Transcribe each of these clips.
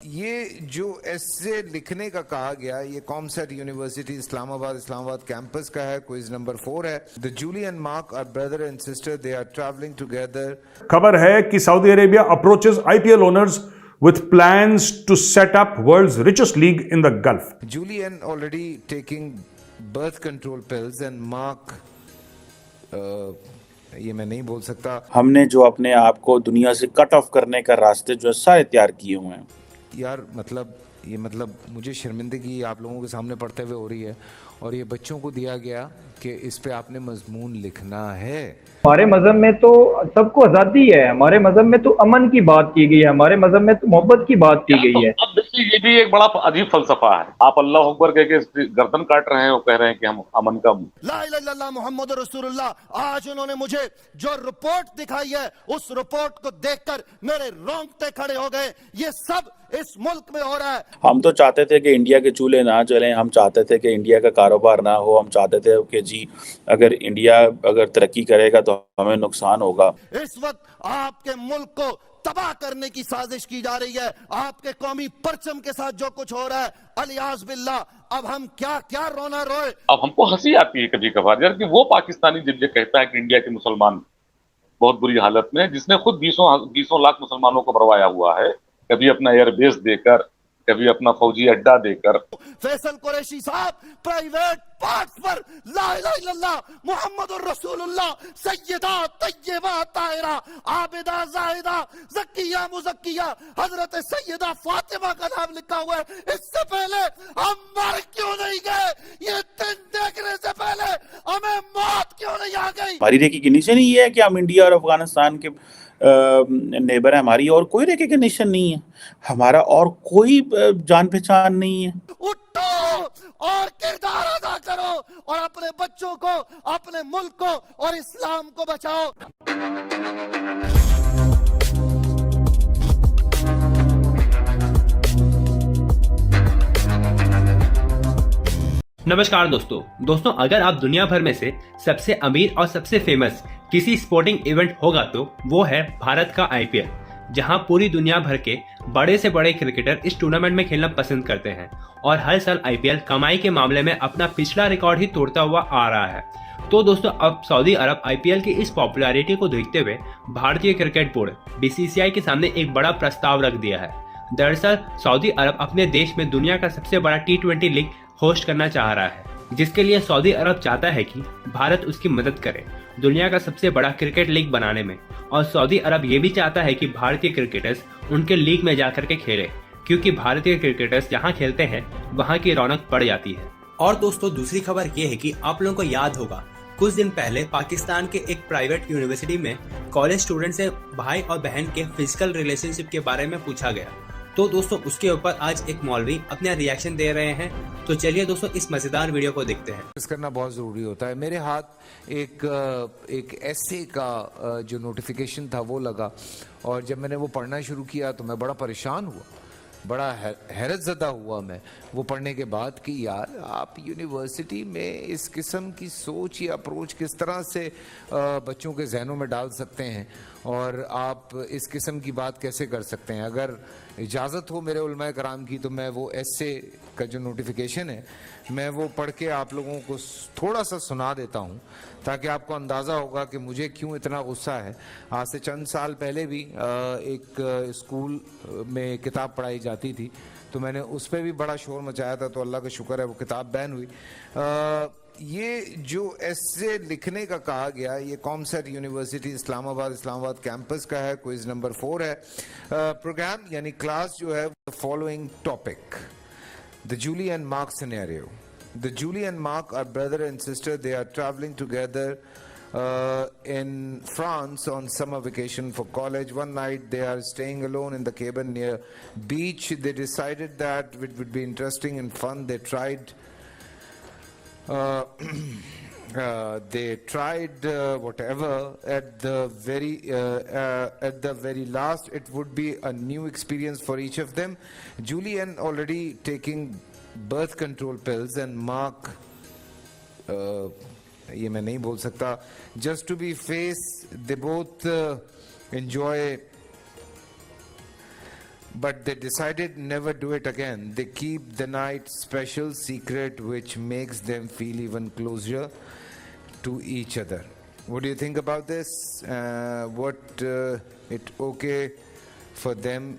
یہ جو ایسے لکھنے کا کہا گیا یہ کامسیٹ یونیورسٹی اسلام آباد کیمپس کا ہے. کوئز نمبر 4 ہے. The Julie and Mark are brother and sister. They are traveling together. خبر ہے کہ Saudi Arabia approaches IPL owners with plans to set up world's richest league in the Gulf. Julian already taking birth control pills and Mark یہ میں نہیں بول سکتا. ہم نے جو اپنے آپ کو دنیا سے کٹ آف کرنے کا راستے جو سارے تیار کیے ہوئے ہیں. یار مطلب مجھے شرمندگی آپ لوگوں کے سامنے پڑھتے ہوئے ہو رہی ہے اور یہ بچوں کو دیا گیا کہ اس پہ آپ نے مضمون لکھنا ہے. ہمارے مذہب میں تو سب کو آزادی ہے. ہمارے مذہب میں تو امن کی بات کی گئی ہے. ہمارے مذہب میں تو محبت کی بات کی گئی ہے. اب دیکھیے یہ بھی ایک بڑا عجیب فلسفہ ہے. آپ اللہ اکبر کہہ کے گردن کاٹ رہے ہیں اور کہہ رہے ہیں کہ ہم امن کا. لا الہ الا اللہ محمد رسول اللہ. آج انہوں نے مجھے جو رپورٹ دکھائی ہے اس رپورٹ کو دیکھ کر میرے رونگٹے کھڑے ہو گئے. یہ سب اس ملک میں ہو رہا ہے. ہم تو چاہتے تھے کہ انڈیا کے چولہے نہ چلیں. ہم چاہتے تھے کہ انڈیا کا کاروبار نہ ہو. ہم چاہتے تھے کہ جی انڈیا اگر ترقی کرے گا تو ہمیں نقصان ہوگا. اس وقت آپ کے ملک کو تباہ کرنے کی سازش کی جا رہی ہے. آپ کے قومی پرچم کے ساتھ جو کچھ ہو رہا ہے الیاذ باللہ. اب ہم کیا رونا روئے. اب ہم کو ہنسی آتی ہے کبھی کبھار یار کہ وہ پاکستانی جب یہ کہتا ہے کہ انڈیا کے مسلمان بہت بری حالت میں، جس نے خود 20 لاکھ مسلمانوں کو مروایا ہوا ہے، کبھی اپنا ایئر بیس دے کر، کبھی اپنا فوجی اڈا دے کر. فیصل قریشی صاحب پرائیویٹ پارٹس پر لا الہ الا اللہ محمد الرسول اللہ سیدہ طیبہ طاہرہ عابدہ زاہدہ زکیہ مزکیہ حضرت سیدہ فاطمہ کا نام لکھا ہوا ہے. اس سے پہلے ہم مر کیوں نہیں گئے؟ یہ دن دیکھنے سے پہلے ہمیں موت کیوں نہیں آ گئی؟ ہماری ریکگنیشن یہ ہے کہ ہم انڈیا اور افغانستان کے نیبر ہیں. ہماری اور کوئی ریکگنیشن نہیں ہے. ہمارا اور کوئی جان پہچان نہیں ہے. اٹھو اور کردار ادا کرو اور اپنے بچوں کو، اپنے ملک کو اور اسلام کو بچاؤ. نمسکار دوستوں اگر آپ دنیا بھر میں سے سب سے امیر اور سب سے فیمس کسی سپورٹنگ ایونٹ ہوگا تو وہ ہے بھارت کا IPL، جہاں پوری دنیا بھر کے بڑے سے بڑے کرکٹر اس ٹورنامنٹ میں کھیلنا پسند کرتے ہیں اور ہر سال IPL کمائی کے معاملے میں اپنا پچھلا ریکارڈ ہی توڑتا ہوا آ رہا ہے. تو دوستوں اب سعودی عرب IPL کی اس پاپولیرٹی کو دیکھتے ہوئے بھارتی کرکٹ بورڈ BCCI کے سامنے ایک بڑا پرستاو رکھ دیا ہے. دراصل سعودی عرب اپنے دیش میں دنیا کا سب سے بڑا T20 لیگ ہوسٹ کرنا چاہ رہا ہے، جس کے لیے سعودی عرب چاہتا ہے کہ بھارت اس کی مدد کرے دنیا کا سب سے بڑا کرکٹ لیگ بنانے میں. اور سعودی عرب یہ بھی چاہتا ہے کہ بھارتی کرکٹرز ان کے لیگ میں جا کر کے کھیلے، کیونکہ بھارتی کرکٹرز جہاں کھیلتے ہیں وہاں کی رونق بڑھ جاتی ہے. اور دوستوں دوسری خبر یہ ہے کہ آپ لوگوں کو یاد ہوگا کچھ دن پہلے پاکستان کے ایک پرائیویٹ یونیورسٹی میں کالج اسٹوڈنٹ سے بھائی اور بہن کے فزیکل ریلیشن شپ کے بارے میں پوچھا گیا. تو دوستوں اس کے اوپر آج ایک مولوی اپنا ریاکشن دے رہے ہیں. تو چلیے دوستوں اس مزیدار ویڈیو کو دیکھتے ہیں. اس کرنا بہت ضروری ہوتا ہے. میرے ہاتھ ایک ایسے کا جو نوٹیفیکیشن تھا وہ لگا اور جب میں نے وہ پڑھنا شروع کیا تو میں بڑا پریشان ہوا، بڑا حیرت زدہ ہوا میں وہ پڑھنے کے بعد کہ یار آپ یونیورسٹی میں اس قسم کی سوچ یا اپروچ کس طرح سے بچوں کے ذہنوں میں ڈال سکتے ہیں اور آپ اس قسم کی بات کیسے کر سکتے ہیں. اگر اجازت ہو میرے علماء کرام کی تو میں وہ ایسے کا جو نوٹیفیکیشن ہے میں وہ پڑھ کے آپ لوگوں کو تھوڑا سا سنا دیتا ہوں تاکہ آپ کو اندازہ ہوگا کہ مجھے کیوں اتنا غصہ ہے. آج سے چند سال پہلے بھی ایک اسکول میں کتاب پڑھائی جاتی تھی تو میں نے اس پہ بھی بڑا شور مچایا تھا، تو اللہ کا شکر ہے وہ کتاب بین ہوئی. یہ جو ایسے لکھنے کا کہا گیا یہ کامسیٹ یونیورسٹی اسلام آباد کیمپس کا ہے. کوئز نمبر 4 ہے. پروگرام یعنی کلاس جو ہے following topic: The Julie and Mark scenario. The Julie and Mark are brother and sister. They are traveling together in France on summer vacation for college. One night they are staying alone in the cabin near beach. They decided that it would be interesting and fun. They tried whatever at the very last it would be a new experience for each of them. Julian already taking birth control pills and Mark یہ میں نہیں بول سکتا. Just to be face they both enjoy but they decided never do it again. They keep the night special secret which makes them feel even closer to each other. What do you think about this? It okay for them?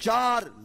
4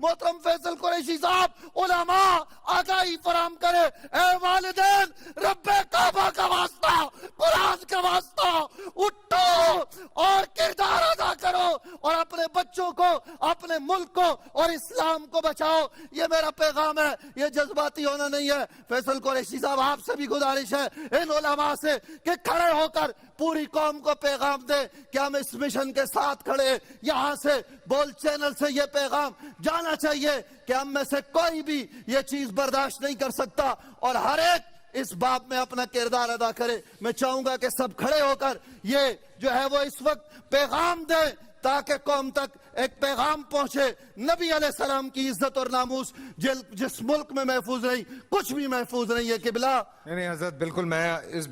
محترم فیصل قریشی صاحب علماء آگاہی فراہم کرے. اے والدین رب کعبہ کا واسطہ قرآن کا واسطہ اٹھو اور کردار ادا کرو اور اپنے بچوں کو اپنے ملک کو اور اسلام کو بچاؤ. یہ میرا پیغام ہے, یہ جذباتی ہونا نہیں ہے. فیصل قریشی صاحب آپ سے بھی گزارش ہے ان علماء سے کہ کھڑے ہو کر پوری قوم کو پیغام دے کہ ہم اس مشن کے ساتھ کھڑے. یہاں سے بول چینل سے یہ پیغام جانا چاہیے کہ ہم میں سے کوئی بھی یہ چیز برداشت نہیں کر سکتا اور ہر ایک اس باب میں اپنا کردار ادا کرے. میں چاہوں گا کہ سب کھڑے ہو کر یہ جو ہے وہ اس وقت پیغام دے تاکہ قوم تک ایک پیغام پہنچے. نبی علیہ السلام کی عزت اور ناموس جس ملک میں محفوظ نہیں, کچھ بھی محفوظ نہیں ہے. قبلہ نہیں حضرت بالکل میں اس